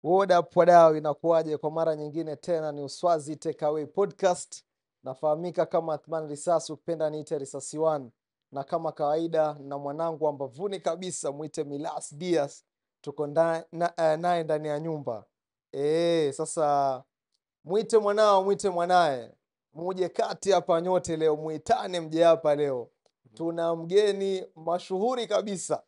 Wadau, inakuaje kwa mara nyingine tena? Ni Uswazi Takeaway Podcast. Nafahamika kama Athman Risasi, ukipenda niite Risasi One, na kama kawaida na mwanangu ambavuni kabisa mwite Milas Diaz, tuko naye ndani ya nyumba. Sasa mwite mwanao, mwite mwanae, muje kati hapa nyote leo, muitane mje hapa leo. Tuna mgeni mashuhuri kabisa.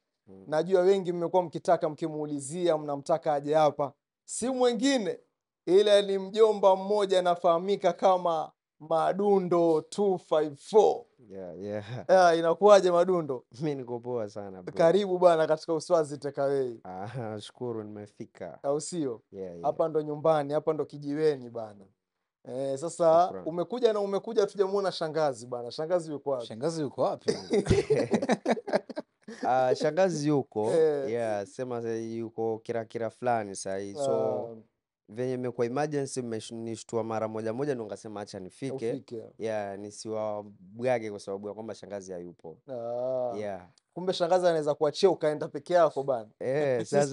Najua wengi mmekuwa mkitaka mkimuulizia mnamtaka aje hapa. Si mwingine ila ni mjomba mmoja anafahamika kama Madundo 254. Inakuwaje Madundo? Mimi niko poa sana bro. Karibu bana katika Uswazi Takeaway. Nashukuru nimefika. Au sio? Yeah. Hapa ndo nyumbani, hapa ndo kijiweni bana. Sasa Shukran. umekuja tujamuona shangazi bana. Shangazi yuko wapi? Shangazi yuko wapi? Shangazi yuko sema yuko kira fulani sasa. So venye imekuwa emergency mmenishtua mara moja ndo ngasema acha nifike. Nisiwabwage kwa sababu ya kwamba shangazi hayupo. Kumbe shangazi anaweza kuachia ukaenda peke yako bana. Saa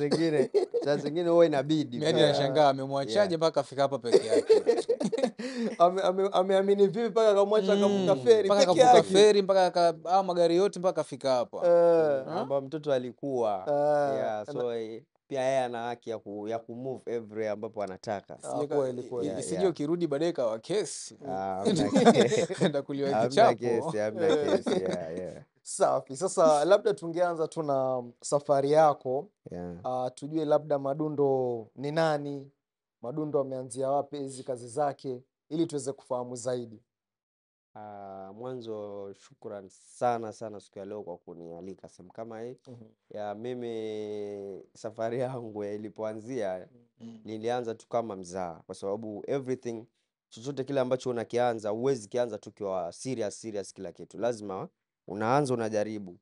zingine huwa inabidi. Mimi nashangaa amemwachaje mpaka afika hapa peke yake. Ameamini vipi mpaka akamwacha akavuka feri mpaka peke yake? akavuka feri mpaka magari yote mpaka afika hapa. Amba mtoto alikuwa. So pia yeye ana haki ya kumove everywhere ambapo anataka. Kweli. Isije ukirudi baadaye kawa kesi. Enda kuliwa kichapo. Hamna kesi. Safi. Sasa labda tungeanza tu na safari yako. Tujue labda Madundo ni nani? Madundo ameanzia wapi hizi kazi zake ili tuweze kufahamu zaidi. Mwanzo shukran sana siku ya leo kwa kunialika sehemu kama hii. Mimi safari yangu ilipoanzia nilianza tu kama mzaa, kwa sababu everything chochote kile ambacho unakianza huwezi kianza tu kwa serious kila kitu. Lazima unaanza unajaribu.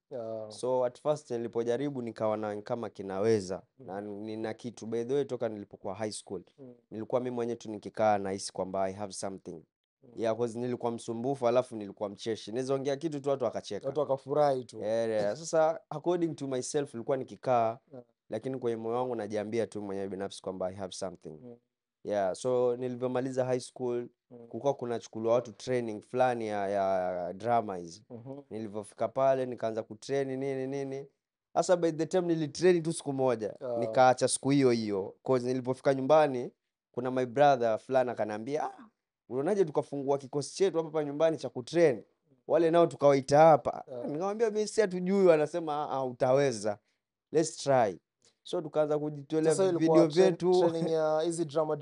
So at first nilipojaribu nikaona kama kinaweza na nina kitu. By the way, toka nilipokuwa high school nilikuwa mimi mwenyewe tu nikikaa na hisi kwamba I have something. Because nilikuwa msumbufu alafu nilikuwa mcheshi. Naweza ongea kitu tu watu wakacheka. Watu wakafurahi tu. Sasa according to myself nilikuwa nikikaa lakini kwenye moyo wangu najiambia tu mwenyewe binafsi kwamba I have something. So nilivyomaliza high school kulikuwa kunachukuliwa watu training fulani ya drama hizi. Nilivyofika pale nikaanza kutrain nini. Sasa by the time nilitrain tu siku moja nikaacha siku hiyo. Cause nilipofika nyumbani kuna my brother fulani akaniambia, unaonaje tukafungua kikosi chetu hapa nyumbani cha kutrain? Wale nao tukawaita hapa. Nikamwambia mimi si hatujui, wanasema utaweza. Let's try. So tukaanza kujitolea video vyetu. Training ya hizi drama.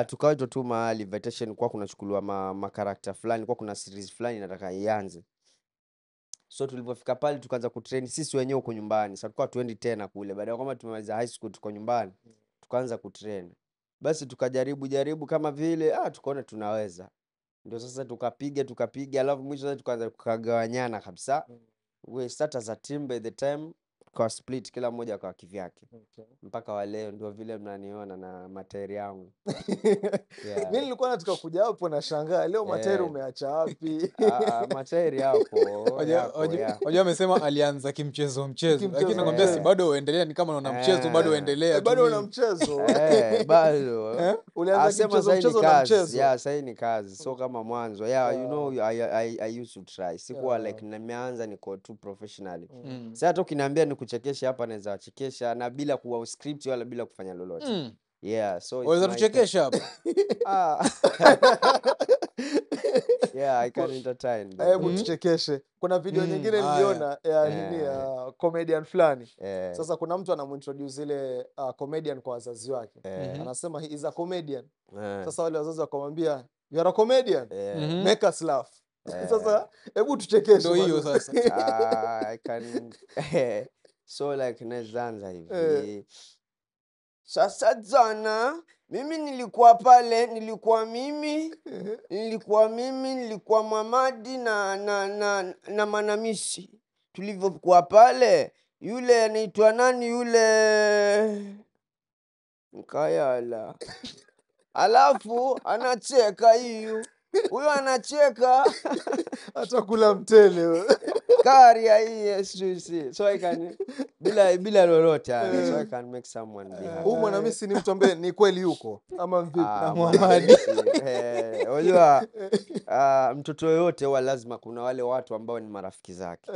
Tukaitwa tu mahali invitation kwa kunachukuliwa ma character fulani, kwa kuna series fulani nataka ianze. So tulipofika pale tukaanza kutrain sisi wenyewe huko nyumbani. Sasa tulikuwa 2010 kule. Baada ya kwamba tumemaliza high school tuko nyumbani. Tukaanza kutrain. Basi tukajaribu kama vile tukaona tunaweza. Ndio sasa tukapiga alafu mwisho sasa tukaanza kugawanyana kabisa. We start as a team. By the time kwa split kila mmoja kwa kivyake. Mpaka wa leo ndio vile mnaniona na matairi yangu. Mimi nilikuwa nataka kuja hapo na shangaa leo matairi umeacha wapi? Matairi hapo. Unajua amesema alianza kimchezo, lakini nakwambia si bado uendelea, ni kama unaona mchezo bado uendelea. Bado una mchezo. Bado. Ulianza kimchezo na mchezo. Sasa ni kazi. So kama mwanzo. You know I used to try. Sikuwa like nimeanza niko too professionally. Sasa hata ukiniambia nikuchekesha hapa naweza chekesha na bila kuwa script wala bila kufanya lolote. So unaweza tuchekesha hapa. I can entertain. Hebu tuchekeshe. Kuna video nyingine niliona ya comedian fulani. Sasa kuna mtu anamintroduce ile comedian kwa wazazi wake. Anasema he is a comedian. Sasa wale wazazi wakamwambia you are a comedian. Make us laugh. Sasa hebu tuchekeshe. Ndio hiyo sasa. I can so like nezanza hivi. Sasa jana mimi nilikuwa pale, nilikuwa Muhamadi na Manamisi. Tulivyokuwa pale, yule anaitwa nani yule Mkayala. Alafu anacheka hiyo. Huyo anacheka atakula mtele. Karia hii si so I can bila lolote yani, so I can make someone be happy. Huyu Mwanamisi ni mtu ambaye ni kweli yuko ama vipi? Na Muhammad, unajua mtoto yoyote huwa lazima kuna wale watu ambao ni marafiki zake.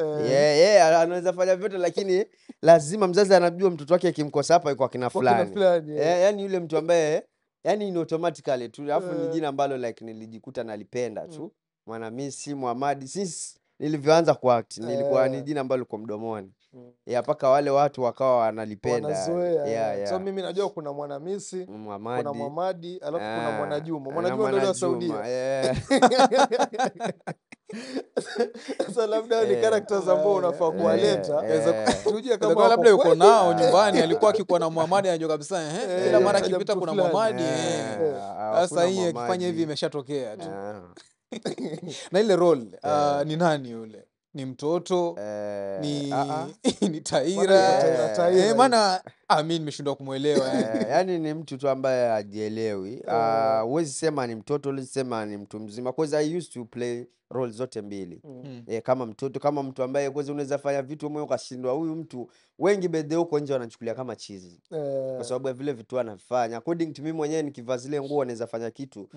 Anaweza fanya vyote, lakini lazima mzazi anajua mtoto wake akimkosa hapa yuko akina fulani. Yani yule mtu ambaye yani ni automatically tu, alafu ni jina ambalo like nilijikuta nalipenda tu. Mwanamisi, Muhammad, since nilivyoanza kuact nilikuwa ni jina ambalo liko mdomoni. Mpaka wale watu wakawa wanalipenda. Wanazoea. So mimi najua kuna Mwanamisi, kuna Muhammad, alafu kuna Mwanajuma. Mwanajuma ndio wa Saudia. Sasa labda ni characters ambao unafaa kuwaleta. Tujue kama labda yuko nao nyumbani, alikuwa akikuwa na Muhammad anajua kabisa kila mara akipita kuna Muhammad. Sasa hii akifanya hivi imeshatokea tu. Na ile role ni nani yule? Ni mtoto, ni Taira. Maana mimi nimeshindwa kumuelewa yani ni mtu tu ambaye hajielewi. Huwezi sema ni mtoto, huwezi sema ni mtu mzima, because I used to play role zote mbili. Kama mtoto, kama mtu ambaye kwanza unaweza fanya vitu moyo ukashindwa. Huyu mtu wengi bedhe huko nje wanachukulia kama chizi kwa sababu ya vile vitu anafanya. According to mimi mwenyewe nikivaa zile nguo naweza fanya kitu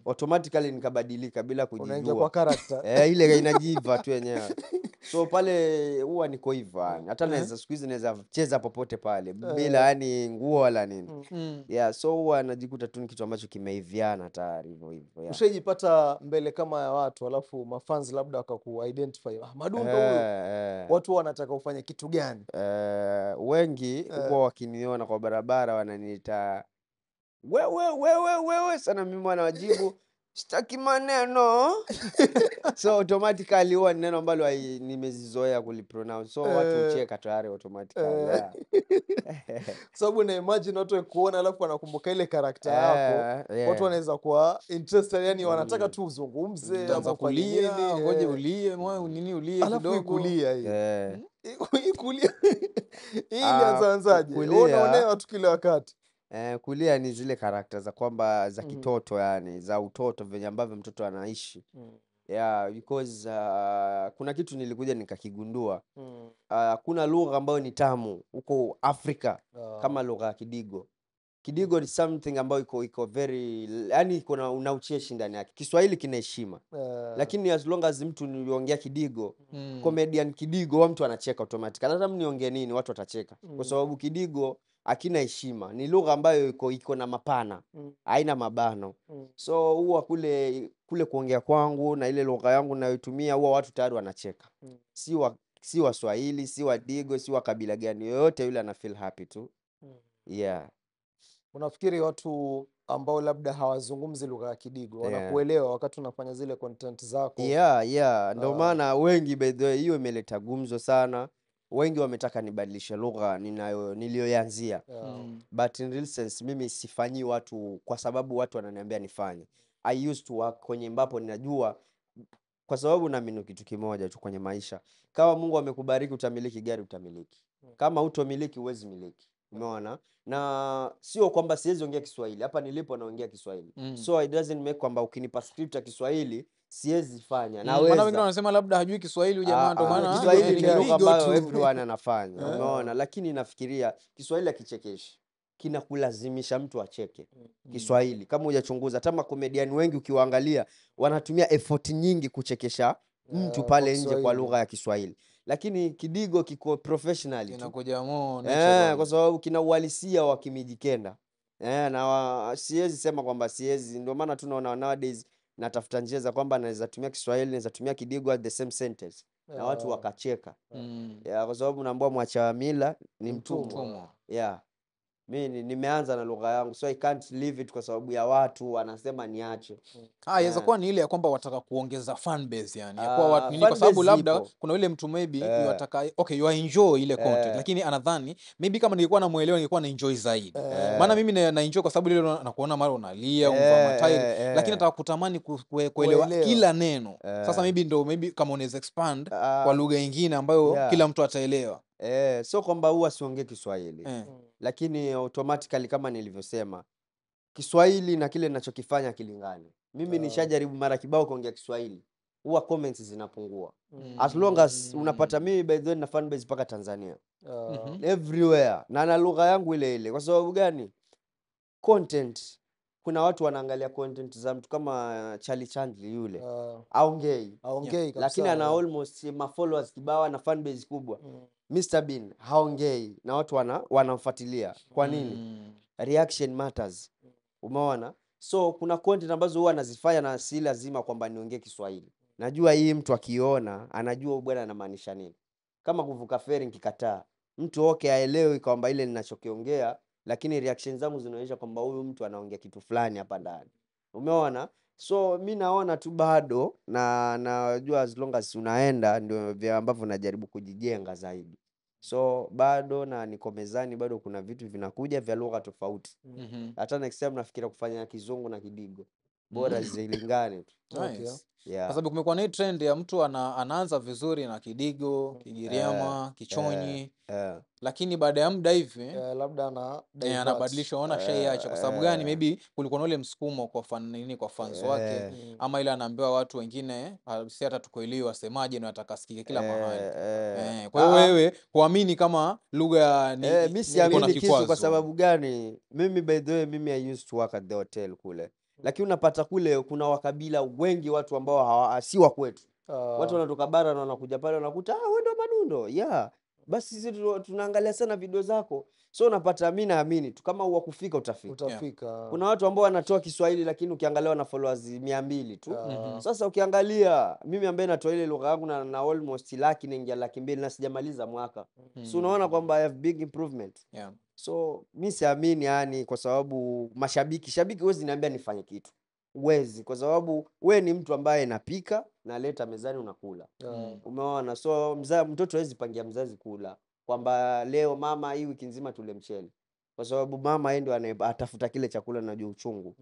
automatically nikabadilika bila kujijua. Unaingia kwa character. Ile inajiva tu yenyewe. So pale huwa niko hivyo. Hata naweza siku hizi naweza cheza popote pale bila yani nguo wala nini. So huwa najikuta tu ni kitu ambacho kimeiviana tayari hivyo. Ushajipata mbele kama ya watu alafu mafans labda wakaku-identify Madundo huyo, watu wanataka ufanye kitu gani? Wengi huwa wakiniona kwa barabara wananiita wewe sana, mimi wanawajibu sitaki maneno. So automatically huwa ni neno ambalo nimezizoea kulipronounce, so watu ucheka tayari automatically. Sababu na imagine watu kuona alafu wanakumbuka ile character yako, watu wanaweza kuwa interested, yani wanataka tu uzungumze ama kulia, ngoje ulie, nini ulie kidogo. Alafu kulia hii. Kulia. Hii ilianzaje? Unaonewa tu kila wakati. Kulia ni zile karakta za kwamba za kitoto, yani za utoto venye ambavyo mtoto anaishi. Because kuna kitu nilikuja nikakigundua. Kuna lugha ambayo ni tamu huko Afrika kama lugha ya Kidigo. Kidigo ni something ambayo iko very, yani iko na unaucheshi ndani yake. Kiswahili kina heshima. Lakini as long as mtu niongea Kidigo, comedian Kidigo, mtu anacheka automatically. Hata mniongee nini watu watacheka. Kwa sababu Kidigo hakina heshima. Ni lugha ambayo iko na mapana, haina mabano. So huwa kule kuongea kwangu na ile lugha yangu ninayotumia huwa watu tayari wanacheka. Si Waswahili, si Wadigo, si wa kabila gani yoyote yule ana feel happy tu. Unafikiri watu ambao labda hawazungumzi lugha ya Kidigo wanakuelewa wakati unafanya zile content zako? Ndio maana wengi by the way hiyo imeleta gumzo sana. Wengi wametaka nibadilishe lugha niliyoanzia. But in real sense mimi sifanyi watu kwa sababu watu wananiambia nifanye. I used to work kwenye ambapo ninajua, kwa sababu naamini kitu kimoja tu kwenye maisha. Kama Mungu amekubariki utamiliki gari, utamiliki. Kama hutomiliki huwezi miliki. Umeona? Na sio kwamba siwezi ongea Kiswahili. Hapa nilipo naongea Kiswahili. So it doesn't make kwamba ukinipa script ya Kiswahili siwezi fanya. Naweza. Maana wengine wanasema labda hajui Kiswahili jamaa, ndio maana Kiswahili ni lugha ambayo everyone anafanya. Umeona? Lakini nafikiria Kiswahili akichekeshi kinakulazimisha mtu acheke. Kiswahili kama hujachunguza, hata makomedian wengi ukiwaangalia wanatumia effort nyingi kuchekesha mtu pale nje kwa lugha ya Kiswahili. Lakini Kidigo kiko professionally inakuja kwa sababu kina uhalisia wa Kimijikenda. Na siwezi sema kwamba siwezi. Ndio maana tunaona nowadays natafuta njia za kwamba naweza tumia Kiswahili, naweza tumia Kidigo at the same sentence na watu wakacheka. Kwa sababu naambiwa mwacha wa mila ni mtumwa. Mimi nimeanza na lugha yangu, so I can't leave it kwa sababu ya watu wanasema niache. Inaweza kuwa ni ile ya kwamba wataka kuongeza fan base, yani ya kuwa watu kwa sababu labda kuna yule mtu maybe wataka you enjoy ile content, lakini anadhani maybe kama nilikuwa namuelewa nilikuwa na enjoy zaidi. Maana mimi na enjoy kwa sababu ile nakuona mara unalia umva matairi, lakini nataka kutamani kuelewa kila neno. Sasa maybe kama unaweza expand kwa lugha nyingine ambayo kila mtu ataelewa. So kwamba huwa siongee Kiswahili. Lakini automatically kama nilivyosema, Kiswahili na kile ninachokifanya kilingani. Mimi nishajaribu mara kibao kuongea Kiswahili. huwa comments zinapungua. As long as unapata mimi by the way na fan base paka Tanzania. Everywhere. Na lugha yangu ile ile. Kwa sababu gani? Content. Kuna watu wanaangalia content za mtu kama Charlie Chandler yule. Aongei kabisa. Lakini ana almost followers kibao na fan base kubwa. Mr Bean haongei na watu wanamfuatilia. Kwa nini? Reaction matters. Umeona? So kuna content ambazo huwa anazifanya na si lazima kwamba niongee Kiswahili. Najua hii mtu akiona anajua bwana anamaanisha nini. Kama kuvuka feri nikikataa, mtu aelewi kwamba ile ninachokiongea, lakini reaction zangu zinaonyesha kwamba huyu mtu anaongea kitu fulani hapa ndani. Umeona? So mimi naona tu bado na najua as long as unaenda ndio vya ambavyo najaribu kujijenga zaidi. So bado na niko mezani, bado kuna vitu vinakuja vya lugha tofauti. Hata next time nafikiria kufanya Kizungu na Kidigo. Bora zilingane tu. Nice. Kwa sababu kumekuwa na hii trend ya mtu anaanza vizuri na Kidigo, Kigiriama, Kichonyi. Lakini baada ya muda hivi labda anabadilisha, ona shaiacha. Kwa sababu gani? Maybe kulikuwa na ule msukumo kwa fans wake, ama ile anaambiwa watu wengine si hata tukoelewa wasemaje na atakasikika kila mahali. Kwa hiyo wewe huamini kama lugha ni mimi siamini kitu. Kwa sababu gani? Mimi by the way mimi I used to work at the hotel kule. Lakini unapata kule kuna wakabila wengi, watu ambao si wa kwetu. Watu wanatoka bara na wanakuja pale wanakuta wewe ndo Madundo. Basi sisi tunaangalia sana video zako. So unapata mimi naamini tu kama kufika utafika. Kuna watu ambao wanatoa Kiswahili lakini ukiangalia wana followers 200 tu. Sasa ukiangalia mimi ambaye natoa ile lugha yangu na almost laki naingia 200,000 na sijamaliza mwaka. So unaona kwamba I have big improvement. So mimi siamini yani, kwa sababu shabiki huwezi niambia nifanye kitu. Huwezi, kwa sababu we ni mtu ambaye napika naleta mezani unakula. Umeona? So mtoto hawezi pangia mzazi kula kwamba leo mama hii wiki nzima tule mchele, kwa sababu mama yeye ndio atafuta kile chakula na juu uchungu.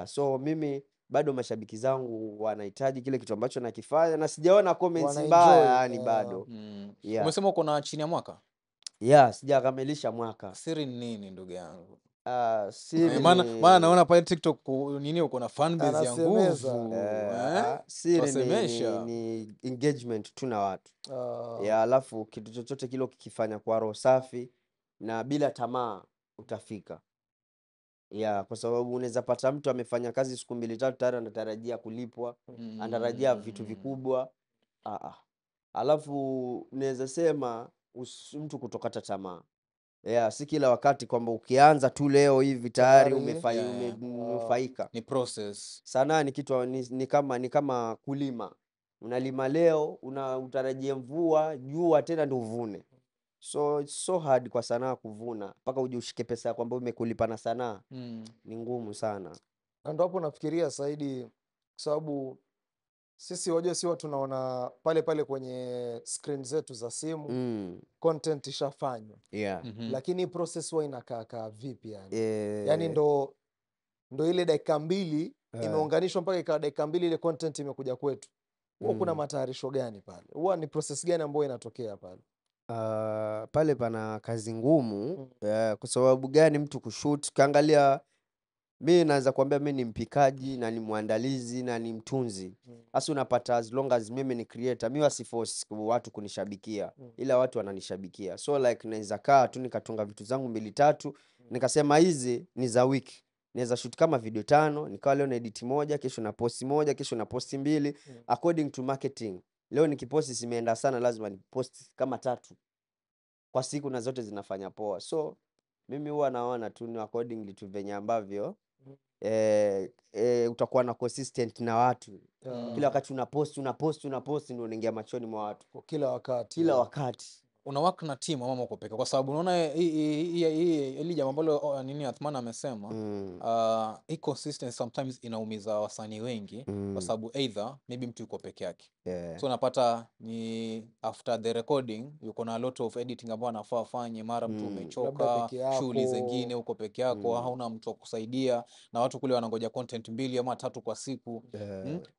So mimi bado mashabiki zangu wanahitaji kile kitu ambacho nakifanya na sijaona comments mbaya yani bado. Umesema uko na chini ya mwaka? Sijakamilisha mwaka. Siri ni nini ndugu yangu? Maana naona pale TikTok uko na fan base ya nguvu. Siri ni engagement tu na watu. Alafu kitu chochote kile kikifanya kwa roho safi na bila tamaa utafika. Kwa sababu unaweza pata mtu amefanya kazi siku 2-3 tayari anatarajia kulipwa, anatarajia vitu vikubwa. Alafu unaweza sema mtu kutokata tamaa. Si kila wakati kwamba ukianza tu leo hivi tayari umefaika. Ni process. Sanaa ni kitu ni kama kulima. Unalima leo, unatarajia mvua, jua tena ndio uvune. So it's so hard kwa sanaa kuvuna mpaka uje ushike pesa kwamba umekulipa na sanaa. Ni ngumu sana. Ndio hapo nafikiria zaidi, kwa sababu sisi wajua si watu tunaona pale kwenye screen zetu za simu. Content ishafanywa. Lakini process huwa inakaa vipi yani? Yani ndo ile dakika 2 imeunganishwa mpaka ikawa dakika 2 ile content imekuja kwetu. Huwa kuna matayarisho gani pale? Huwa ni process gani ambayo inatokea pale? Pale pana kazi ngumu. Kwa sababu gani? Mtu kushoot, kaangalia mimi naweza kuambia mimi ni mpikaji na ni muandalizi na ni mtunzi. Sasa unapata as long as mimi ni creator, mimi wasiforce watu kunishabikia, ila watu wananishabikia. So like naweza kaa tu nikatunga vitu zangu 2-3 nikasema hizi ni za wiki. Naweza shoot kama video 5, nikawa leo na edit moja, kesho na post moja, kesho na post 2 according to marketing. Leo nikiposti simeenda sana, lazima nipost kama 3 kwa siku na zote zinafanya poa. So mimi huwa naona tu ni accordingly to venye ambavyo utakuwa na consistent na watu. Kila wakati unapost ndio unaingia machoni mwa watu kila wakati. Una work na team ama uko peke? Kwa sababu unaona hii jambo ambalo Athman amesema, consistency sometimes inaumiza wasanii wengi. Kwa sababu either maybe mtu yuko peke yake. So unapata ni after the recording yuko na a lot of editing ambayo anafaa afanye, mara mtu umechoka, shughuli zingine uko peke yako, hauna mtu wa kusaidia, na watu kule wanangoja content 2 ama 3 kwa siku.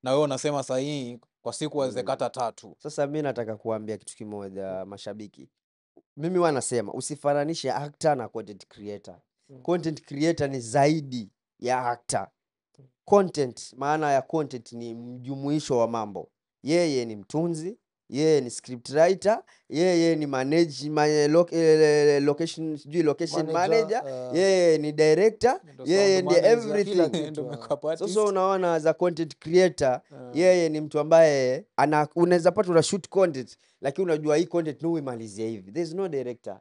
Na wewe unasema sasa hii kwa siku wawezekata 3. Sasa mimi nataka kuambia kitu kimoja mashabiki. Mimi wanasema usifananishe actor na content creator. Content creator ni zaidi ya actor. content, maana ya content ni mjumuisho wa mambo. Yeye ni mtunzi, yeye ni script writer, yeye ni location manager, yeye ni director, yeye ni everything. Sasa unaona as a content creator, yeye ni mtu ambaye unaweza pata una shoot content, lakini unajua hii content ni uimalizie hivi. There's no director.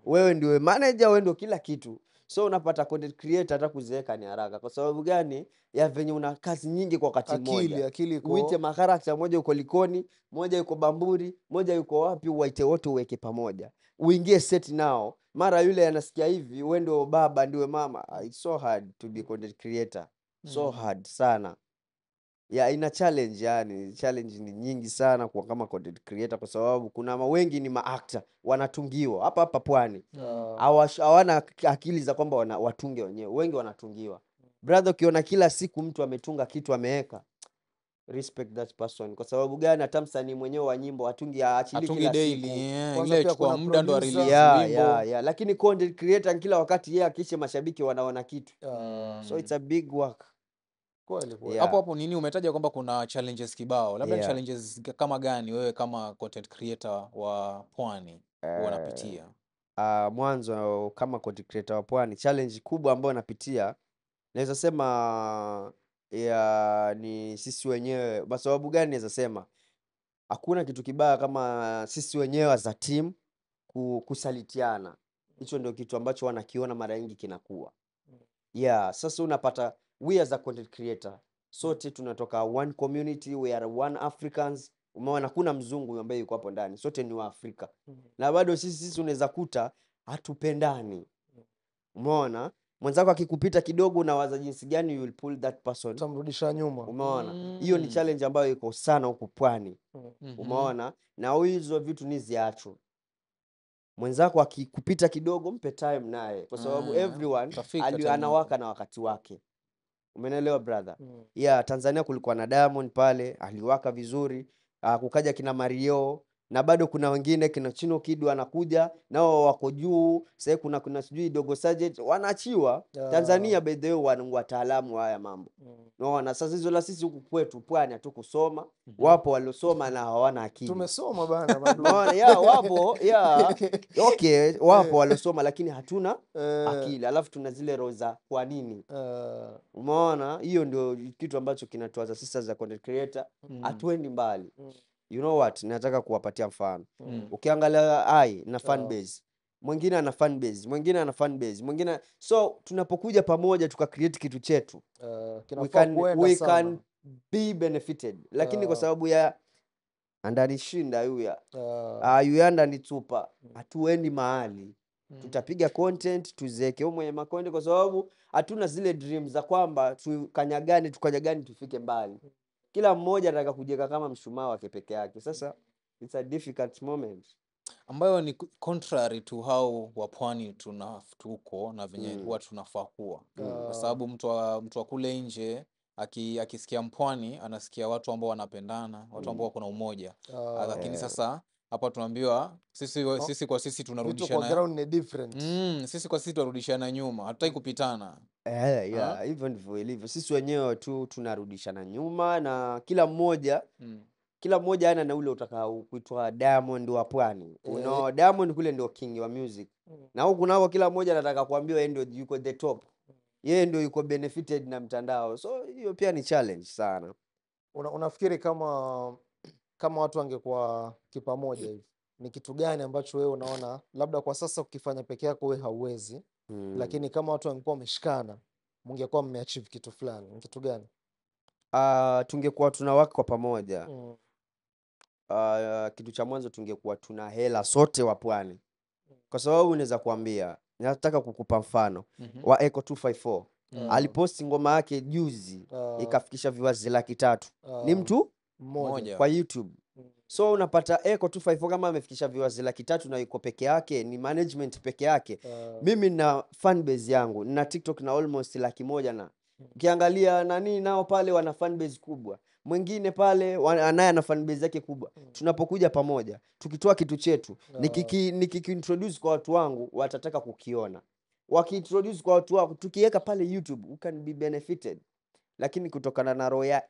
Wewe ndio manager, wewe ndio kila kitu. So unapata content creator hata kuzeeka ni haraka. Kwa sababu gani? Ya venye una kazi nyingi kwa wakati mmoja. Uite makarakta, moja yuko Likoni, moja yuko Bamburi, moja yuko wapi, uwaite wote uweke pamoja. Uingie set nao. Mara yule anasikia hivi, wewe ndio baba, ndiwe mama. It's so hard to be content creator. So hard sana. Ya ina challenge, yani challenge ni nyingi sana kwa kama content creator, kwa sababu kuna wengi ni maactor wanatungiwa hapa pwani. Hawana akili za kwamba watunge wenyewe. Wengi wanatungiwa. Brother, ukiona kila siku mtu ametunga kitu ameweka, respect that person. Kwa sababu gani? Hata msanii mwenyewe wa nyimbo atungi aachili kila siku. Ile chukua muda ndo release wimbo. Lakini content creator kila wakati yeye akishe mashabiki wanaona kitu. So it's a big work. Hapo nini umetaja kwamba kuna challenges kibao, labda challenges kama gani wewe kama content creator wa pwani unapitia? Mwanzo kama content creator wa pwani, challenge kubwa ambayo napitia naweza sema ni sisi wenyewe. Kwa sababu gani naweza sema? Hakuna kitu kibaya kama sisi wenyewe as a team kusalitiana. Hicho ndio kitu ambacho wanakiona mara nyingi kinakuwa. Sasa unapata we as a content creator, sote tunatoka one community, we are one Africans. Umeona kuna mzungu ambaye yuko hapo ndani. Sote ni wa Afrika. Na bado sisi unaweza kuta hatupendani. Umeona? Mwenzako akikupita kidogo na waza jinsi gani you will pull that person, utamrudisha nyuma. Umeona? Hiyo ni challenge ambayo iko sana huko pwani. Umeona? Na hizo vitu ni ziacho. Mwenzako akikupita kidogo mpe time naye, kwa sababu everyone anawaka na wakati wake. Umeelewa brother? Tanzania kulikuwa na Diamond pale, aliwaka vizuri. Kukaja kina Mario, na bado kuna wengine kina Chino Kid anakuja nao wako juu. Sasa kuna sijui Dogo Sergeant wanaachiwa. Tanzania by the way wataalamu haya mambo. Unaona? Sasa hizo la sisi huku kwetu pwani hatukusoma. Wapo waliosoma na hawana akili. Tumesoma bana bado. Unaona? Wapo okay, wapo waliosoma lakini hatuna akili. Alafu tuna zile roza kwa nini? Umeona? Hiyo ndio kitu ambacho kinatuaza sisi za content creator. Hatuendi mbali. You know what? Nataka kuwapatia mfano. Ukiangalia na fan base. Mwingine ana fan base, mwingine ana fan base, mwingine. So tunapokuja pamoja tuka create kitu chetu, we can be benefited. Lakini kwa sababu ya andanishinda yuyanda nitupa, hatuendi mahali. Tutapiga content, tuzeke mwenye makonde, kwa sababu hatuna zile dreams za kwamba tukanyagane tufike mbali. Kila mmoja anataka kujeka kama mshumaa wake peke yake. Sasa it's a difficult moment, ambayo ni contrary to how wapwani tuko na venye huwa tunafaa kuwa. Kwa sababu mtu wa kule nje akisikia mpwani anasikia watu ambao wanapendana, watu ambao wako na umoja. Lakini sasa hapa tunaambiwa sisi kwa sisi tunarudishana. Ground ni different. Sisi kwa sisi tunarudishana nyuma. Hatutaki kupitana. Hivyo ndivyo ilivyo. Sisi wenyewe tu tunarudishana nyuma, na kila mmoja ana na ule utakao kuitwa Diamond wa pwani. Diamond kule ndio king wa music. Na huku nao kila mmoja anataka kuambiwa yeye ndio yuko the top. Yeye ndio yuko benefited na mtandao. So hiyo pia ni challenge sana. Unafikiri kama watu wangekuwa kipamoja hivi, ni kitu gani ambacho wewe unaona labda kwa sasa ukifanya peke yako wewe hauwezi, lakini kama watu wangekuwa wameshikana mngekuwa mmeachieve kitu fulani? Ni kitu gani? Tungekuwa tunawaka kwa pamoja. Kitu cha mwanzo tungekuwa tuna hela sote wa pwani. Kwa sababu unaweza kuambia, nataka kukupa mfano wa Echo 254. Aliposti ngoma yake juzi, ikafikisha viewers 300,000. Ni mtu mmoja kwa YouTube. So unapata Echo 254 kama amefikisha viewers 300,000 na yuko peke yake, ni management peke yake. Mimi na fan base yangu, na TikTok na almost 100,000 na ukiangalia nani nao pale wana fan base kubwa. Mwingine pale anaye na fan base yake kubwa. Tunapokuja pamoja, tukitoa kitu chetu, nikiintroduce kwa watu wangu, watataka kukiona. Wakiintroduce kwa watu wako, tukiweka pale YouTube, you can be benefited. lakini kutokana na roho ya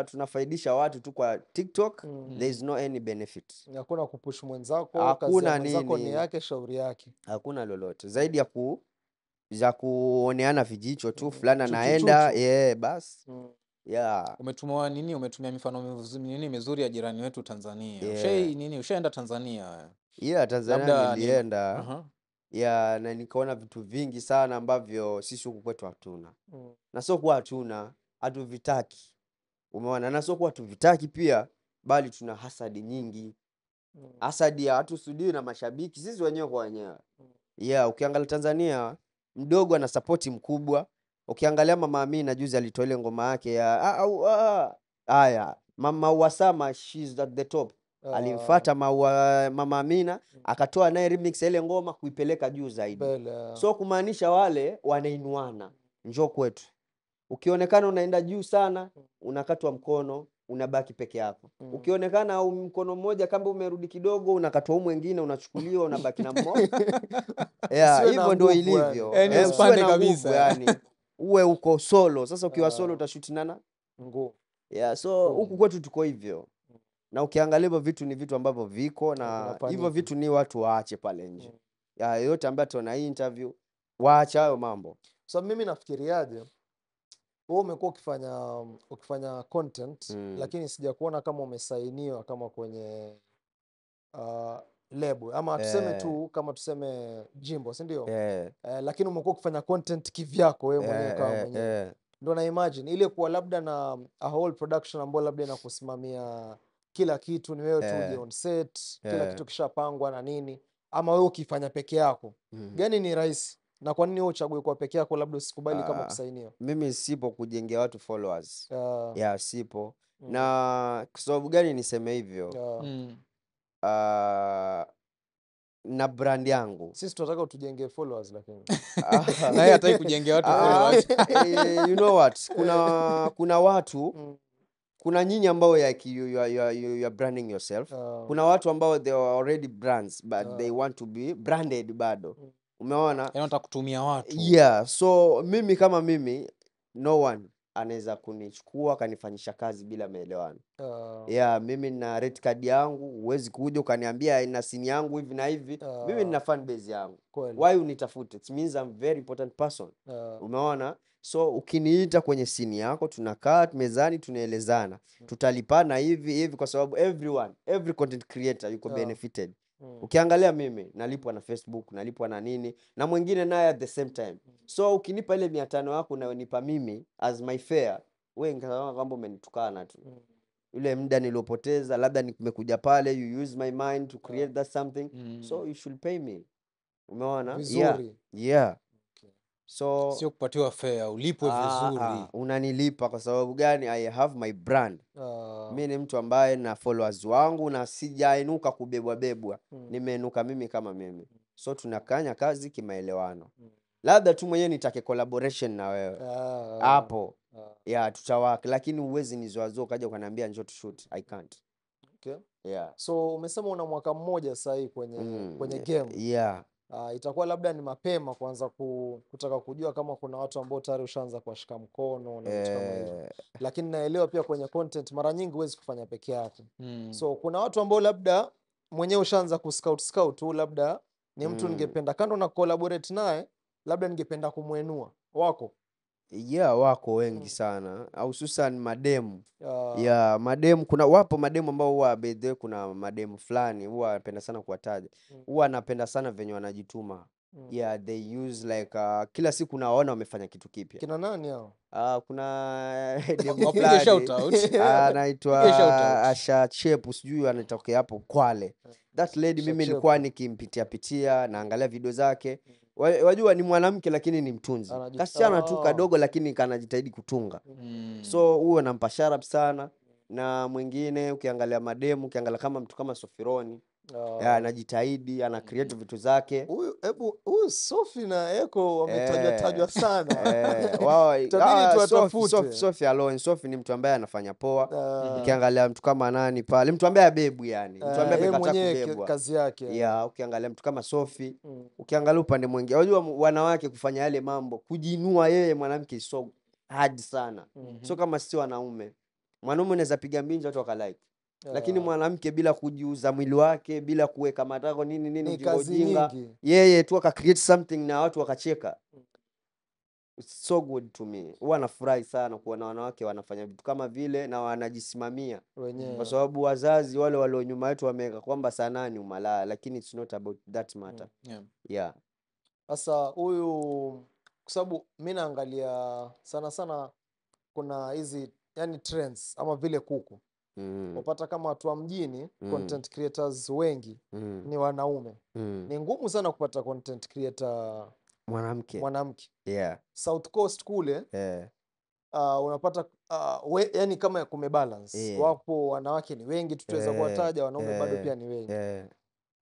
tunafaidisha watu tu kwa TikTok. There is no any benefit. Hakuna kupush mwenzako, kazi ya Hakuna mwenzako ni nini, yake, shauri yake. hakuna lolote zaidi za kuoneana vijicho tu, fulani Chuchu, anaenda chuchu. bas. Yeah. Umetumia mifano mizuri ya jirani wetu Tanzania. Yeah. Ushaenda Tanzania? Yeah, Tanzania Labda nilienda. Yeah, na nikaona vitu vingi sana ambavyo sisi huku kwetu hatuna. Na sio kwa hatuvitaki. Umeona, na sio kwa hatuvitaki pia, bali tuna hasadi nyingi. Hasadi ya hatusudii na mashabiki sisi wenyewe kwa wenyewe. Yeah, ukiangalia Tanzania mdogo ana support mkubwa. Ukiangalia Mama Amina juzi alitoa ile ngoma yake ya haya Mama Wasama, she's at the top. Alimfuata Mama Amina akatoa naye remix ile ngoma kuipeleka juu zaidi. So kumaanisha wale wanainuana. Njoo kwetu. Ukionekana unaenda juu sana, unakatwa mkono, unabaki peke yako. Ukionekana au mkono mmoja kama umerudi kidogo, unakatwa mwingine, unachukuliwa, unabaki na mmoja. Yeah, hivyo ndio ilivyo. Usipande kabisa. Yani uwe uko solo. Sasa ukiwa solo utashuti nana nguvu. Yeah, so huku kwetu tuko hivyo. Na ukiangalia hivyo vitu ni vitu ambavyo viko, na hivyo vitu ni watu waache pale nje. Yote ambaye tuna hii interview waache hayo mambo. So mimi nafikiriaje, wewe umekuwa ukifanya content lakini sijakuona kama umesainiwa kama kwenye label ama tuseme tu kama tuseme Jimbo, si ndio? Lakini umekuwa ukifanya content kivyako wewe mwenyewe kama mwenyewe. Ndio na imagine ile kuwa labda na a whole production ambayo labda inakusimamia kila kitu, ni wewe tu on set, kila kitu kishapangwa na nini, ama wewe ukifanya peke yako. Gani ni rahisi? Na kwa nini wewe uchague kwa peke yako, labda usikubali kama kusainiwa? Mimi sipo kujengea watu followers. Yeah, sipo. Na kwa sababu gani niseme hivyo? Na brand yangu. Sisi tunataka utujengee followers lakini. Na yeye hataki kujengea watu followers. You know what? Kuna watu kuna nyinyi ambao you are branding yourself. Kuna watu ambao they are already brands but they want to be branded bado. Umeona? Yanataka kutumia watu. Yeah, so mimi kama mimi, no one anaweza kunichukua kanifanyisha kazi bila maelewano. Yeah, mimi na red card yangu, huwezi kuja ukaniambia ina scene yangu hivi na hivi. Mimi nina fan base yangu. Why unitafute? It means I'm very important person. Umeona? So ukiniita kwenye scene yako, tunakaa mezani tunaelezana. Tutalipana hivi kwa sababu every content creator yuko benefited. Ukiangalia mimi nalipwa na Facebook, nalipwa na nini, na mwingine naye at the same time. So ukinipa ile 500 yako unayonipa mimi as my fare, wewe ingawa kwamba umenitukana tu. Yule muda niliopoteza, labda nimekuja pale, you use my mind to create that something, so you should pay me. Umeona? Yeah. So sio kupatiwa fare, ulipwe vizuri. Unanilipa kwa sababu gani? I have my brand. Mimi ni mtu ambaye na followers wangu na sijainuka kubebwa. Nimeinuka mimi kama mimi. So tunakanya kazi kimaelewano. Labda tu mwenyewe nitake collaboration na wewe. Hapo. Yeah, tutawaka, lakini uwezi nizoazo kaja ukaniambia njoo tu shoot. I can't. Okay. Yeah. So umesema una mwaka mmoja sasa hii kwenye game. Yeah. Itakuwa labda ni mapema kuanza kutaka kujua kama kuna watu ambao tayari ushaanza kuwashika mkono na vitu kama hivyo. Lakini naelewa pia kwenye content mara nyingi huwezi kufanya peke yako. So kuna watu ambao labda mwenyewe ushaanza kuscout tu, labda ni mtu ningependa kando na collaborate naye, labda ningependa kumuenua. Wako? Yeah, wako wengi sana. Hususan mademu. Yeah, mademu, wapo mademu ambao huwa bedhe, kuna mademu fulani huwa anapenda sana kuwataja. Huwa anapenda sana venye wanajituma. Yeah, they use like kila siku naona wamefanya kitu kipya. Kina nani hao? Kuna demu Wapige fulani shout out. anaitwa Asha Chepu, sijui anatokea hapo Kwale. That lady mimi nilikuwa nikimpitia naangalia video zake. Wajua ni mwanamke lakini ni mtunzi. Kasichana tu kadogo lakini kanajitahidi kutunga. So huo nampa sharp sana. Na mwingine ukiangalia mademu, ukiangalia kama mtu kama Sofironi, anajitahidi, ana create vitu zake. Huyu Sofi na Eko wametajwa sana. Sofi alone, Sofi ni mtu ambaye anafanya poa. Ukiangalia mtu kama nani pale, mtu ambaye abebu yani, mtu ambaye amekataa kubebwa kazi yake. Yeah, ukiangalia mtu kama Sofi, ukiangalia upande mwingine, unajua wanawake kufanya yale mambo, kujiinua yeye mwanamke hard sana. So kama si wanaume, mwanaume unaweza piga mbinja watu wakalike. Lakini mwanamke bila kujiuza mwili wake, bila kuweka matako nini ujinga, yeye tu aka create something na watu wakacheka. It's so good to me. Huwa nafurahi sana kuona wanawake wanafanya vitu kama vile na wanajisimamia wenyewe. Kwa sababu wazazi wale walio nyuma yetu wameweka kwamba sanaa ni umalaya, lakini it's not about that matter. Yeah. Sasa huyu, kwa sababu mimi naangalia sana kuna hizi yani trends ama vile kuku. Wapata kama watu wa mjini content creators wengi ni wanaume. Ni ngumu sana kupata content creator mwanamke. Yeah. South Coast kule unapata yani kama kumebalance. Wapo wanawake ni wengi, tutaweza kuwataja, wanaume bado pia ni wengi.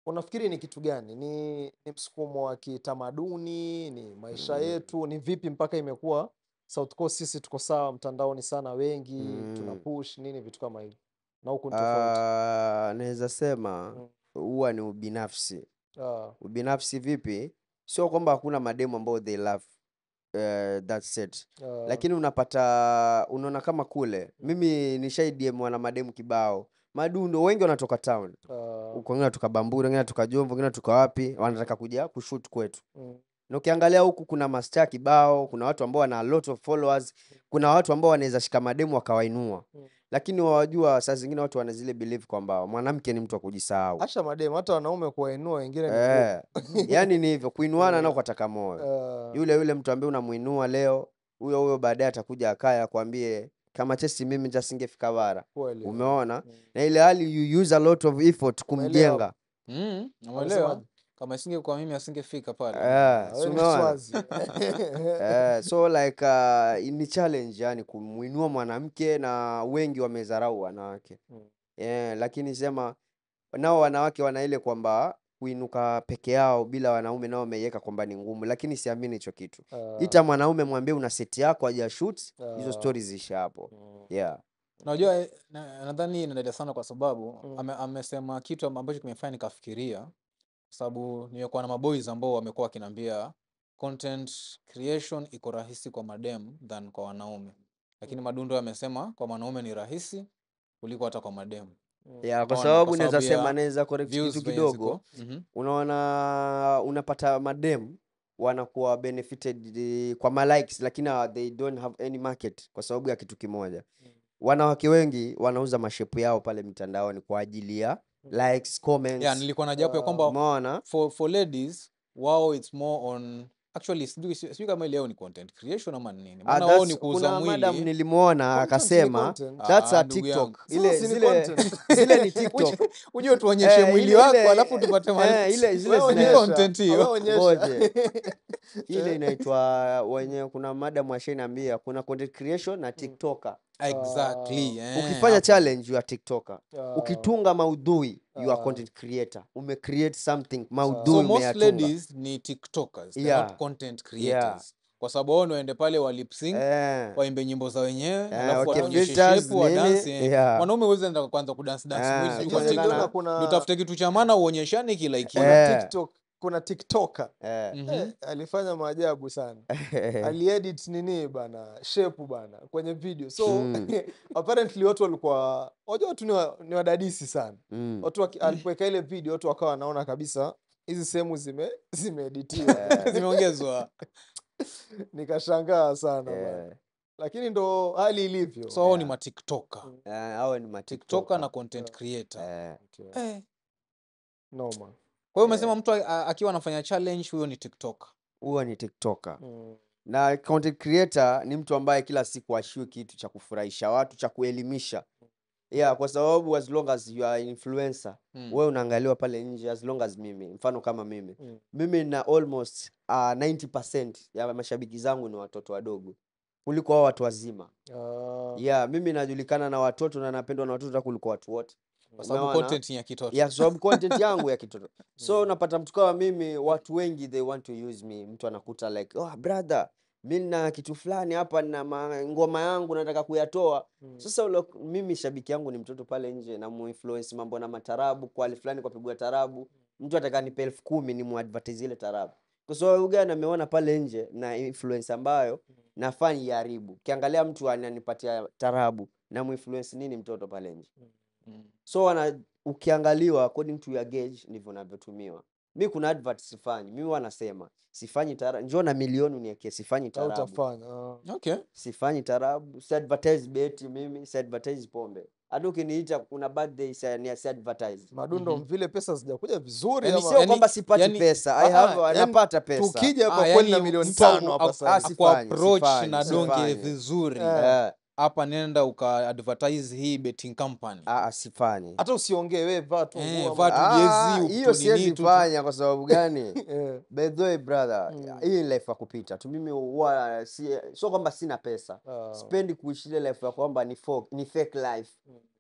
Unafikiri ni kitu gani? Ni msukumo wa kitamaduni, ni maisha yetu, ni vipi mpaka imekuwa South Coast sisi tuko sawa mtandaoni sana wengi, tunapush nini vitu kama hivi. Na huko ni tofauti. Naweza sema huwa ni ubinafsi. Ubinafsi vipi? Sio kwamba hakuna mademu ambao they love that set. Lakini unaona kama kule. Mimi nishaidm wana mademu kibao. Madundo wengi wanatoka town. Wengine wanatoka Bamburi, wengine wanatoka Jomvu, wengine wanatoka wapi, wanataka kuja kushoot kwetu. Na ukiangalia huku kuna mastaa kibao, kuna watu ambao wana a lot of followers, kuna watu ambao wanaweza shika mademu wakawainua. Lakini wajua saa zingine watu wana zile believe kwamba mwanamke ni mtu wa kujisahau. Acha mademu, hata wanaume kuwainua wengine ni yani ni hivyo, kuinuana nao kwa taka moyo. Yule mtu ambaye unamuinua leo, huyo baadaye atakuja akaya akwambie kama chesi mimi jasingefika bara. Umeona? Na ile hali you use a lot of effort kumjenga. Umeelewa? Kama isingekuwa mimi asingefika pale. So like ni challenge yani kumuinua mwanamke, na wengi wamezarau wanawake. Lakini sema nao wanawake wana ile kwamba kuinuka peke yao bila wanaume nao wameiweka kwamba ni ngumu, lakini siamini hicho kitu. Ita mwanaume mwambie una set yako aje shoot, hizo stories zisha hapo. Yeah. Unajua nadhani inaendelea sana kwa sababu amesema kitu ambacho kimefanya nikafikiria, sababu nimekuwa na maboys ambao wamekuwa wakiniambia content creation iko rahisi kwa madem than kwa wanaume. Lakini Madundo amesema kwa wanaume ni rahisi kuliko hata kwa madem. Yeah, kwa sababu naweza sema naweza correct kitu kidogo. Unaona unapata madem wanakuwa benefited kwa ma likes, lakini they don't have any market kwa sababu ya kitu kimoja. Wanawake wengi wanauza mashepu yao pale mitandaoni kwa ajili ya likes, comments. Yeah, nilikuwa na japo ya kwamba for ladies, wow, it's more on actually sijui kama leo ni content creation ama nini. Maana wao ni kuuza mwili. Kuna madam nilimuona akasema that's a TikTok. Zile ni TikTok. Unajua tuonyeshe mwili wako alafu tupate mali. Ile ni content hiyo. Ile inaitwa wenyewe, kuna madam ashaniambia kuna content creation na TikToker. Exactly. Ukifanya challenge you are TikToker. Ukitunga maudhui you are content creator. Create something, maudhui umeyatunga. So most ladies ni TikTokers, they're not content creators. Kwa sababu wao waende pale wa lip sync, waimbe nyimbo za wenyewe, alafu waonyeshe shape wa dance. Wanaume waweze enda kwanza kudance mwezi kwa TikTok. Utafute kitu cha maana uonyeshane kila TikTok. Kuna TikToker alifanya maajabu sana. Aliedit nini bana, shape bana kwenye video. So apparently watu walikuwa watu ni wadadisi sana. Watu alipoweka ile video watu wakawa wanaona kabisa hizi sehemu zimeeditiwa, zimeongezwa. Nikashangaa sana bana. Lakini ndo hali ilivyo. So hao ni ma TikToker. Hao ni ma TikToker na content creator. Noma. Kwa hiyo umesema mtu akiwa anafanya challenge huyo ni TikToker. Huyo ni TikToker. Na content creator ni mtu ambaye kila siku ashiwe kitu cha kufurahisha watu, cha kuelimisha. Yeah, kwa sababu as long as you are influencer, wewe unaangaliwa pale nje. As long as mfano kama mimi na almost 90% ya mashabiki zangu ni watoto wadogo kuliko wao watu wazima. Yeah, mimi najulikana na watoto na napendwa na watoto kuliko watu wote. Kwa sababu content ya kitoto. Yeah, sababu content yangu ya kitoto. So unapata mtu kama mimi, watu wengi they want to use me. Mtu anakuta like, "Oh brother, mimi na kitu fulani hapa na ngoma yangu nataka kuyatoa." Sasa mimi shabiki yangu ni mtoto pale nje na muinfluence mambo na matarabu, kwa hali fulani kwa pigwa tarabu. Mtu ataka nipe 10,000 ni muadvertise ile tarabu. Kwa sababu gani? Ameona pale nje na influence ambayo nafanya iharibu. Ukiangalia mtu ananipatia tarabu na muinfluence nini mtoto pale nje. So ukiangaliwa according to your gauge ndivyo unavyotumiwa. Mimi kuna advert sifanyi. Mimi wanasema sifanyi tarabu. Njoo na milioni uniwekee, sifanyi tarabu. Utafanya. Okay. Sifanyi tarabu, si advertise beti mimi, si advertise pombe. Hata ukiniita kuna birthday si advertise. Madundo vile pesa zijakuja vizuri Yani ama Sio kwamba sipati pesa. I have napata pesa. tukija hapa kweli na milioni 5 hapa sasa. Kwa approach sifanyi, na donge sifanyi. vizuri. Hapa nenda uka advertise hii betting company. Sifanyi. Hata usiongee wewe vaa tu nguo vaa tu jezi hiyo siwezi tu. fanya kwa sababu gani? By the way brother, hii life ya kupita tu. Mimi huwa sio kwamba sina pesa. Sipendi kuishi ile life ya kwamba ni fake life.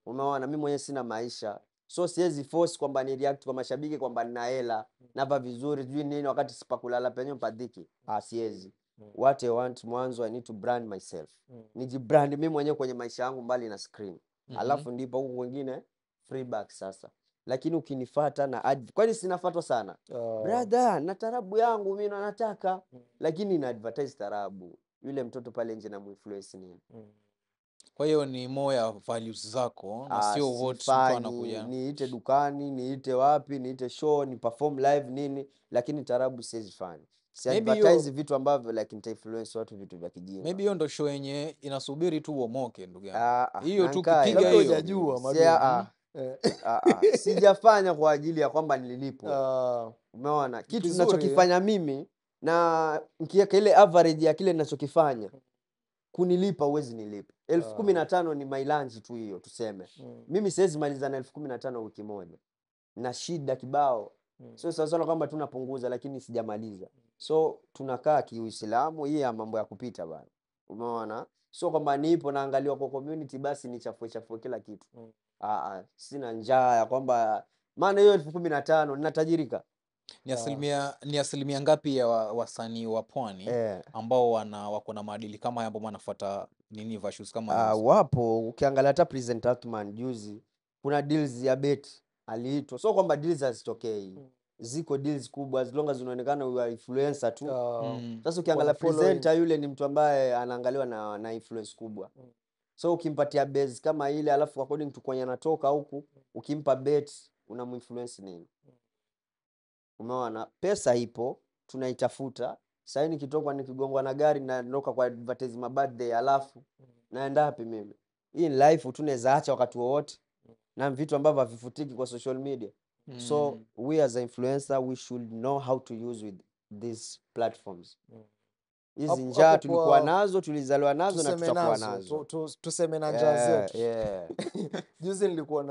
Umeona mimi mwenyewe sina maisha. So siwezi force kwamba ni react kwa mashabiki kwamba nina hela, nava vizuri, sijui nini wakati sipakulala penye mpadhiki. Siwezi. What I want mwanzo I need to brand myself. Nijibrand mimi mwenyewe kwenye maisha yangu mbali na screen. Alafu ndipo huko wengine free back sasa. Lakini ukinifuata na kwani sinafuatwa sana. Brother, na tarabu yangu mimi nataka. Lakini na advertise tarabu. Yule mtoto pale nje na muinfluence nini. Kwa hiyo ni moya values zako na sio what mtu anakuja. Niite dukani, niite wapi, niite show, ni perform live nini, lakini tarabu siwezi fanya. Si advertise vitu ambavyo like nita influence watu vitu vya kijinga. Maybe hiyo ndo show yenye inasubiri tu uomoke ndugu yangu. Hiyo tu Nankai. kipiga Labda hiyo. hujajua Madundo. Sijafanya kwa ajili ya kwamba nililipwa. Umeona kitu ninachokifanya mimi na nikiweka ile average ya kile ninachokifanya kunilipa uwezi nilipa. 15,000 ni my lunch tu hiyo tuseme. Mimi siwezi maliza na 15,000 wiki moja. Na shida kibao. So sasa kwamba tunapunguza lakini sijamaliza. So tunakaa kiuislamu, hii ya mambo ya kupita bana. Umeona? So kwamba nipo naangaliwa kwa community basi nichafue kila kitu. Sina njaa ya kwamba maana hiyo 15,000 ninatajirika. Ni asilimia ngapi ya wasanii wa pwani ambao wako na maadili kama haya ambao wanafuata nini virtues kama hizo? Wapo ukiangalia hata President Athman juzi kuna deals ya bet aliitwa. So kwamba deals hazitokei. Ziko deals kubwa as long as unaonekana you are influencer tu. Sasa ukiangalia presenter yule ni mtu ambaye anaangaliwa na influence kubwa. So ukimpatia base kama ile alafu according to kwenye anatoka huku ukimpa bet unamuinfluence nini? Umeona pesa ipo tunaitafuta. Sasa nikitoka nikigongwa na gari na ndoka kwa advertise birthday alafu naenda wapi mimi? Hii life tunaweza acha wakati wowote na vitu ambavyo havifutiki kwa social media. So we as an influencer we should know how to use with these platforms. Hizi njaa tulikuwa nazo, tulizaliwa nazo na tutakuwa nazo. Tuseme na njaa zetu. Juzi nilikuwa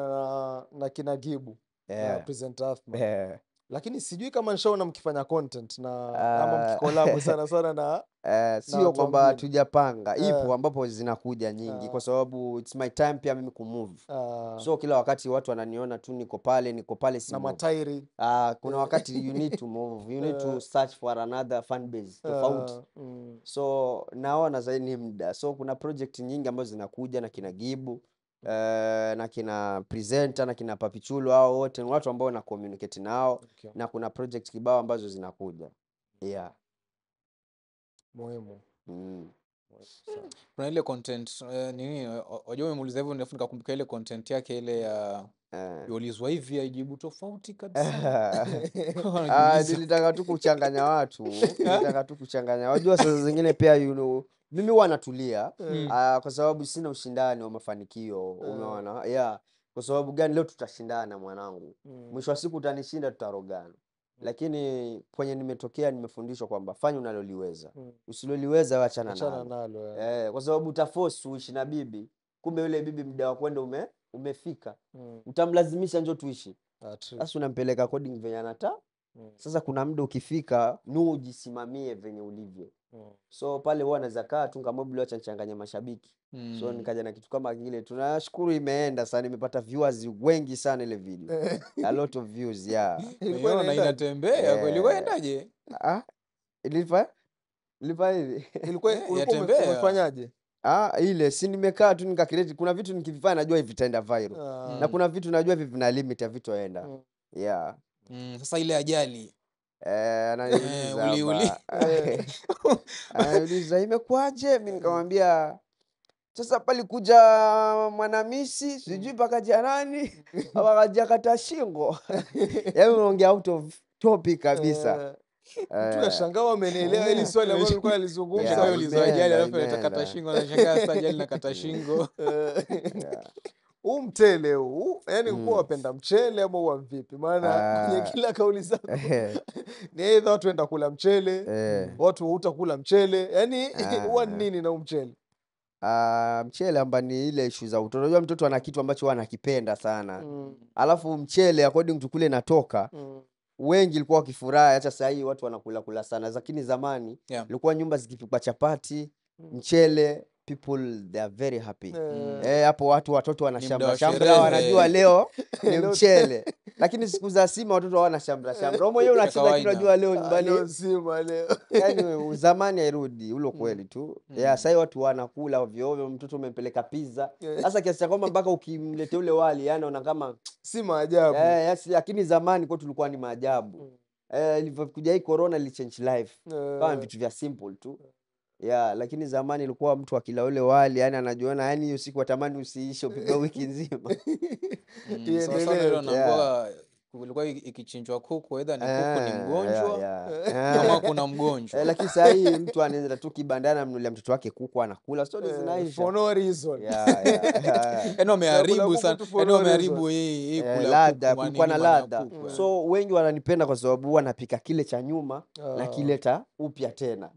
na kina Gibu na Present Athman. Lakini sijui kama nishaona mkifanya content na ama mkikolabo sana na sio kwamba tujapanga. Ipo ambapo zinakuja nyingi kwa sababu it's my time pia mimi kumove. So kila wakati watu wananiona tu niko pale si na matairi. Kuna wakati you need to move, you need to search for another fan base tofauti. So naona zaidi ni muda. So kuna project nyingi ambazo zinakuja na kina Gibu na kina presenter na kina Papichulo hao wote ni watu ambao na communicate nao. Na kuna project kibao ambazo zinakuja. Muhimu. Kuna ile content nini wajua umemuuliza hivyo ndio nikakumbuka ile content yake ile ya ulizwa hivi ajibu tofauti kabisa. Nilitaka tu kuchanganya watu. Wajua saa zingine pia mimi huwa natulia kwa sababu sina ushindani wa mafanikio. Umeona? Kwa sababu gani leo tutashindana mwanangu. Mwisho wa siku utanishinda tutarogana. Lakini kwenye nimetokea nimefundishwa kwamba fanya unaloliweza. Usiloliweza achana nalo. Kwa sababu utaforce uishi na bibi. Kumbe yule bibi muda wa kwenda umefika. Utamlazimisha njoo tuishi. Sasa unampeleka according venye anataka. Sasa kuna muda ukifika ujisimamie venye ulivyo. So pale huwa naweza kaa tu kama bila acha nichanganye mashabiki. So nikaja na kitu kama kile. Tunashukuru imeenda sana, nimepata viewers wengi sana ile video. A lot of views ilikuwa inatembea kweli. Ilikuwa endaje? Ilikuwa hivi. Ilikuwa umefanyaje? Ile si nimekaa tu nikakreate. Kuna vitu nikivifanya najua hivi vitaenda viral. Na kuna vitu najua hivi vina limit ya vitu yaenda. Sasa ile ajali Ananiuliza uli. ananiuliza imekuaje? Mimi nikamwambia sasa palikuja Mwanamisi sijui pakaja nani akaja kata shingo. Yaani unaongea out of topic kabisa. Tukashangaa wamenielewa hili swali ambalo nilikuwa nalizungumza. Kwa hiyo ulizwa ajali alafu imeenda. atakata shingo, anashangaa sasa ajali na kata shingo. Huu mchele huu, yani kuwa wapenda mchele ama huwa vipi? Maana kwenye kila kauli zako ni either watu wenda kula mchele, watu hutakula mchele, yani huwa ni nini na huu mchele? Mchele amba ni ile issue za utoto. Unajua mtoto ana kitu ambacho huwa anakipenda sana. Alafu mchele according to kule natoka, wengi ilikuwa wakifurahi. Hata sasa hii watu wanakula sana, lakini zamani ilikuwa nyumba zikipikwa chapati, mchele, people they are very happy. Hapo watoto wanashambra shambra, wanajua leo ni mchele. Lakini siku za sima watoto hawana shambra shambra. Wewe mwenyewe unacheza kitu unajua leo nyumbani Leo sima leo. yani zamani hairudi ulo kweli tu. Sasa watu wanakula ovyo ovyo, mtoto umempeleka pizza. Sasa kiasi cha kwamba mpaka ukimletea ule wali yani unaona kama si maajabu. Lakini zamani kwa tulikuwa ni maajabu. Ilivyokuja hii corona ili change life. Kama vitu vya simple tu. Lakini zamani ilikuwa mtu akila ule wali yani anajiona yani hiyo siku atamani usiishe upige wiki nzima. Sasa ndio naambiwa kulikuwa ikichinjwa kuku, either ni kuku ni mgonjwa kama kuna mgonjwa. Lakini sasa hii mtu anaenda tu kibandana mnulia mtoto wake kuku anakula, stories zinaisha. For no reason. Wameharibu sana. Wameharibu hii kula ladha, kulikuwa na ladha. So wengi wananipenda kwa sababu huwa napika kile cha nyuma na kileta upya tena.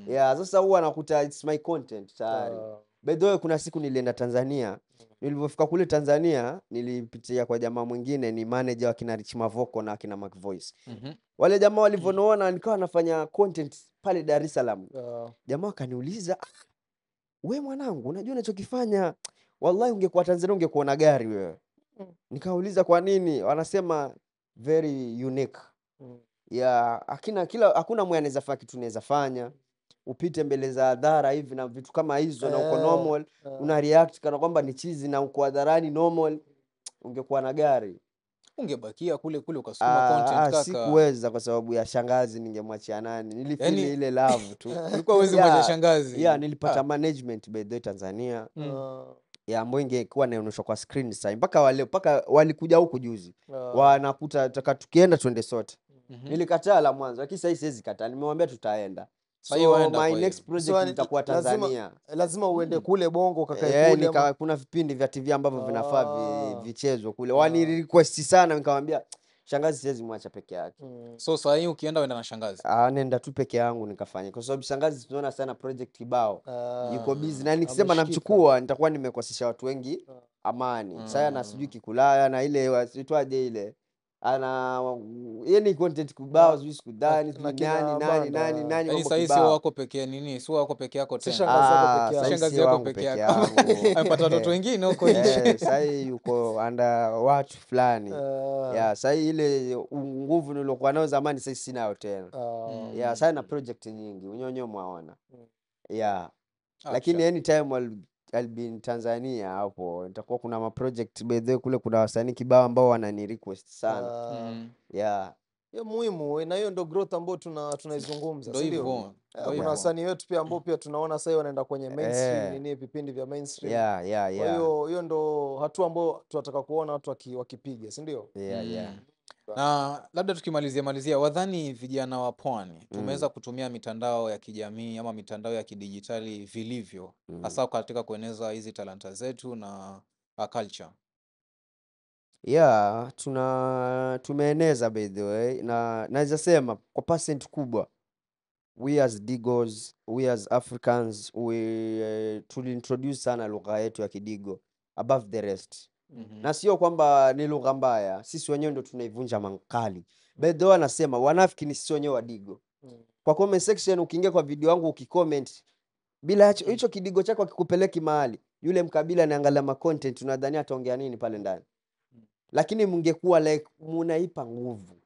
Sasa huwa nakuta it's my content tayari. By the way, kuna siku nilienda Tanzania. Nilipofika kule Tanzania nilipitia kwa jamaa mwingine ni manager wa kina Rich Mavoko na kina Mac Voice. Wale jamaa walivyoona nikawa nafanya content pale Dar es Salaam. Jamaa akaniuliza, "Wewe mwanangu, unajua unachokifanya? Wallahi ungekuwa Tanzania ungekuwa na gari wewe." Nikauliza kwa nini? Wanasema very unique. Hakuna mwe anaweza fanya kitu tunaweza fanya. Upite mbele za hadhara hivi na vitu kama hizo na uko normal, una react kana kwamba ni chizi na uko hadharani normal, ungekuwa na gari. Ungebakia kule ukasukuma content kaka. Sikuweza kwa sababu ya shangazi, ningemwachia nani? Nilifeel ile love tu. Ulikuwa uwezi mwacha shangazi. Nilipata management by the Tanzania. Ambayo ingekuwa inaonyeshwa kwa screen sasa. Mpaka walikuja huku juzi. Wanakuta tukienda twende sote. Nilikataa la mwanzo, lakini sasa siwezi kataa. Nimemwambia tutaenda. So my next project itakuwa Tanzania. Lazima uende kule Bongo kakae kule. Kuna vipindi vya TV ambavyo vinafaa vichezwe kule. Wani request sana, nikamwambia shangazi siwezi mwacha peke yake. So sasa hii ukienda uenda na shangazi? Nenda tu peke yangu nikafanya. Kwa sababu shangazi tunaona sana project kibao. Yuko busy na nikisema namchukua nitakuwa nimekosesha watu wengi amani. Sasa na sijui kikulaya na ile wasitwaje ile. Any content kubao sijui sikudani nani mambo kibao. Sasa wako pekee nini? Sio wako peke yako tena. Shangazi yako peke yako. Amepata watoto wengine huko nje. Sasa yuko under watu fulani. Sasa ile nguvu nilokuwa nayo zamani sasa sinayo tena. Sasa na project nyingi. Unyonyo mwaona. Lakini anytime I'll be in Tanzania hapo. Nitakuwa kuna ma project bedhe kule, kuna wasanii kibao ambao wanani request sana. Hiyo muhimu na hiyo ndio growth ambayo tunaizungumza, si ndio? Kuna wasanii wetu pia ambao pia tunaona sasa wanaenda kwenye mainstream nini vipindi vya mainstream. Hiyo ndio hatua ambayo tunataka kuona watu wakipiga, si ndio? Na labda tukimalizia wadhani vijana wa Pwani tumeweza kutumia mitandao ya kijamii ama mitandao ya kidijitali vilivyo hasa katika kueneza hizi talanta zetu na culture? Tumeeneza by the way, na naweza sema kwa percent kubwa we as Digos, we as Africans, tuliintroduce sana lugha yetu ya Kidigo above the rest. Na sio kwamba ni lugha mbaya, sisi wenyewe ndio tunaivunja mankali. By the way anasema wanafiki ni sisi wenyewe Wadigo. Kwa comment section ukiingia kwa video yangu ukicomment bila hicho Kidigo chako akikupeleki mahali, yule mkabila anaangalia ma content unadhani ataongea nini pale ndani. Lakini mngekuwa like mnaipa nguvu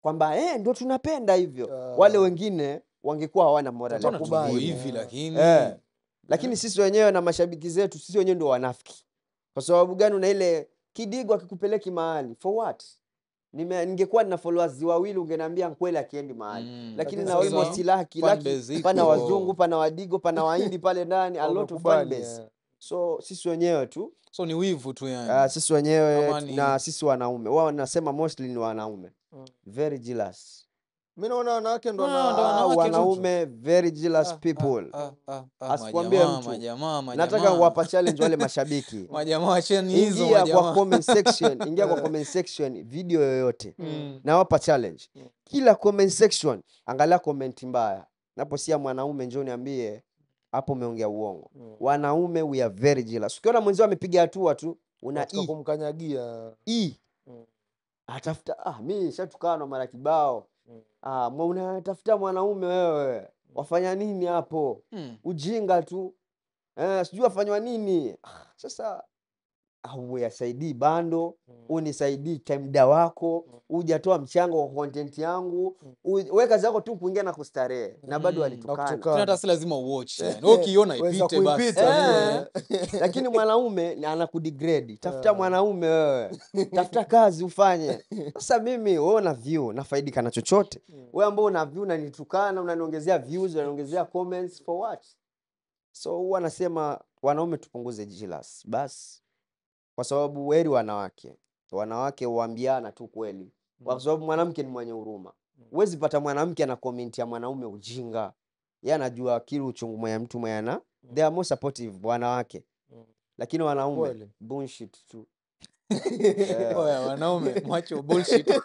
kwamba ndio tunapenda hivyo, wale wengine wangekuwa hawana moral ya kubali hivi. Lakini sisi wenyewe na mashabiki zetu sisi wenyewe ndio wanafiki. Kwa sababu gani? Una ile Kidigo akikupeleki mahali for what? ningekuwa nina followers wawili ungeniambia kweli akiendi mahali. Lakini Lakini na almost sasa laki fanbase pana iko. wazungu, pana wadigo, pana wahindi pale ndani, a lot of fan wamekubali, base. So sisi wenyewe tu So ni wivu tu yani. sisi wenyewe Kama ni- na sisi wanaume wao nasema mostly ni wanaume very jealous. mimi naona wanawake ndo ndo na wanawake tu. Wanaume very jealous people. Asikwambie mtu. Majamaa. Nataka wapa challenge wale mashabiki. Majamaa acheni hizo Ingia kwa majamaa. comment section, ingia kwa comment section video yoyote. Mm. Na wapa challenge. Kila comment section angalia comment mbaya. Naposia mwanaume njoo niambie hapo umeongea uongo. Wanaume we are very jealous. Ukiona mwenzio amepiga hatua tu una kumkanyagia. atafuta mimi nishatukana mara kibao. Unatafuta mwanaume wewe. Wafanya nini hapo? Ujinga tu. Sijui afanywa nini. Sasa yasaidii bando, unisaidii time da wako, hujatoa mchango kwa content yangu, wewe kazi yako tu kuingia na kustarehe na bado alitukana. Hata si lazima uwatch yani. Wewe ukiona ipite basi. Lakini mwanaume anakudegrade. Tafuta mwanaume wewe. Tafuta kazi ufanye. Sasa mimi wewe una view, nafaidika na chochote. Wewe ambao una view unanitukana, unaniongezea views, unaniongezea comments for what? So huwa nasema wanaume tupunguze jealous. Basi kwa sababu weri wanawake huambiana tu kweli. Kwa sababu mwanamke ni mwenye huruma. Huwezi pata mwanamke ana comment ya mwanaume ujinga. Yeye anajua kile uchungu mwa mtu mwana. They are more supportive wanawake. Lakini wanaume bullshit tu. Wanaume macho bullshit.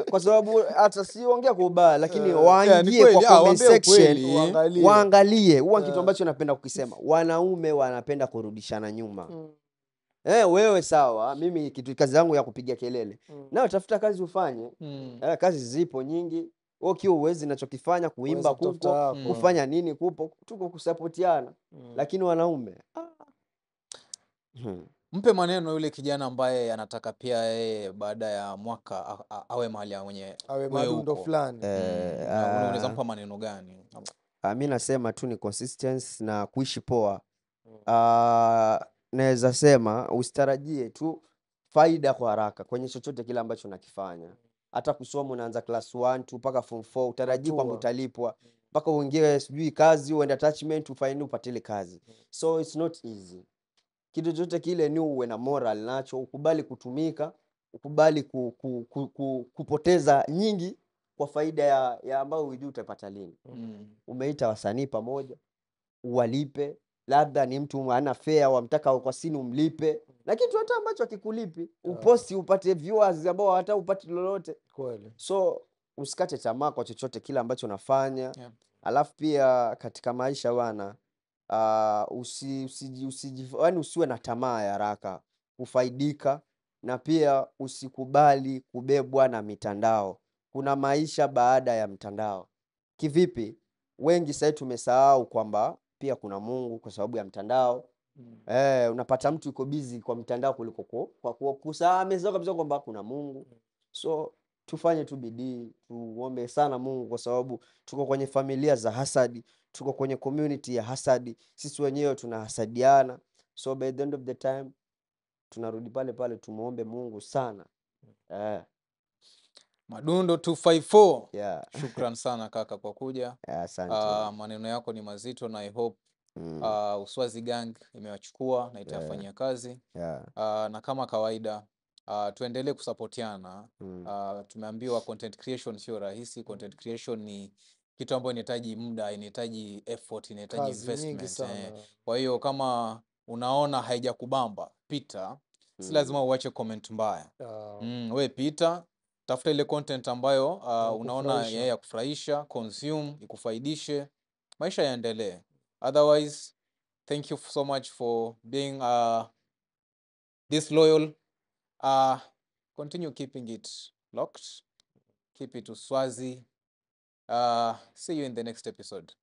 Kwa sababu hata siongea kwa ubaya lakini waingie kwa comment section waangalie. Huwa kitu ambacho napenda kukisema. Wanaume wanapenda kurudishana nyuma. Wewe sawa, mimi kazi yangu ya kupiga kelele. Nao tafuta kazi ufanye. Kazi zipo nyingi. Ukiwa uwezi ninachokifanya kuimba kupo, kufanya nini kupo, tuko kusapotiana. Lakini wanaume Mpe maneno yule kijana ambaye anataka pia yeye baada ya mwaka awe mahali mwenye awe madundo fulani. Unaweza mpa maneno gani? Mimi nasema tu ni consistency na kuishi poa. Naweza sema usitarajie tu faida kwa haraka kwenye chochote kile ambacho unakifanya. Hata kusoma unaanza class 1 tu mpaka form 4 utarajii kwamba utalipwa. Mpaka uingie sijui kazi uende attachment ufanye upate ile kazi. So it's not easy. Kitu chochote kile ni uwe na moral nacho, ukubali kutumika, ukubali kupoteza nyingi kwa faida ya ambayo hujui utapata lini. Umeita wasanii pamoja, uwalipe, labda ni mtu hana fare wamtaka kwa sini umlipe, na kitu hata ambacho akikulipi, uposti upate viewers ambao hata upate lolote. Kweli. So usikate tamaa kwa chochote kile ambacho unafanya. Alafu pia katika maisha bwana usiwe na tamaa ya haraka kufaidika, na pia usikubali kubebwa na mitandao. Kuna maisha baada ya mtandao. Kivipi? Wengi sasa tumesahau kwamba pia kuna Mungu kwa sababu ya mtandao. Unapata mtu yuko busy kwa mtandao kuliko kwa kusahau kabisa kwamba kuna Mungu. So tufanye tu bidii, tuombe sana Mungu kwa sababu tuko kwenye familia za hasadi, tuko kwenye community ya hasadi. Sisi wenyewe tunahasadiana. So by the end of the time tunarudi pale tumuombe Mungu sana. Madundo 254. Shukran sana kaka kwa kuja. Asante. Maneno yako ni mazito na I hope Uswazi Gang imewachukua na itafanyia kazi. Na kama kawaida tuendelee kusapotiana. Tumeambiwa content creation sio rahisi. Content creation ni kitu ambacho inahitaji muda, inahitaji effort, inahitaji investment. Kwa hiyo kama unaona haijakubamba pita. Si lazima uache comment mbaya. Wewe pita, tafuta ile content ambayo unaona ya kufurahisha, consume, ikufaidishe, maisha yaendelee. Otherwise, thank you so much for being this loyal. Continue keeping it locked. Keep it Uswazi. See you in the next episode.